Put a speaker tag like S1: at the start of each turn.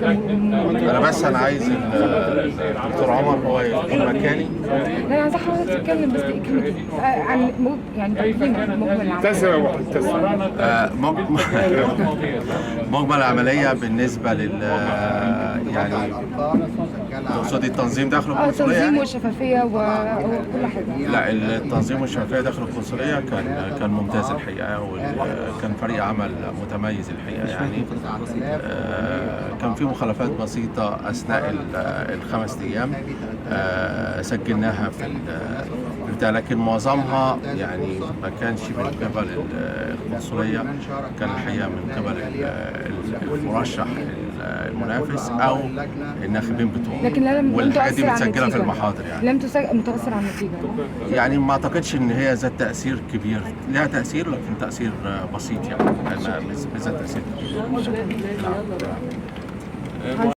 S1: انا بس عايز الدكتور عمر هو يكون مكاني.
S2: لا انا عايزه حضرتك تتكلم بس كلمتين عن يعني تقديمك مجمل
S1: مجمل العمليه بالنسبه يعني تقصدي التنظيم داخل القنصليه؟
S2: تنظيم والشفافيه وكل حاجه.
S1: لا، التنظيم والشفافيه داخل القنصليه كان ممتاز الحقيقه، وكان فريق عمل متميز الحقيقه يعني. كان في مخالفات بسيطه اثناء الخمس ايام سجلناها في البتاع، لكن معظمها يعني ما كانش من قبل القنصليه، كان الحقيقه من قبل المرشح المنافس او الناخبين بتوعه.
S2: لكن لم
S1: والحاجات دي
S2: تؤثر على
S1: متسجله في
S2: النتيجة.
S1: المحاضر يعني.
S2: لم تؤثر على النتيجه
S1: يعني ما اعتقدش ان هي ذات تاثير كبير، لها تاثير لكن تاثير بسيط يعني، مش ذات تاثير كبير.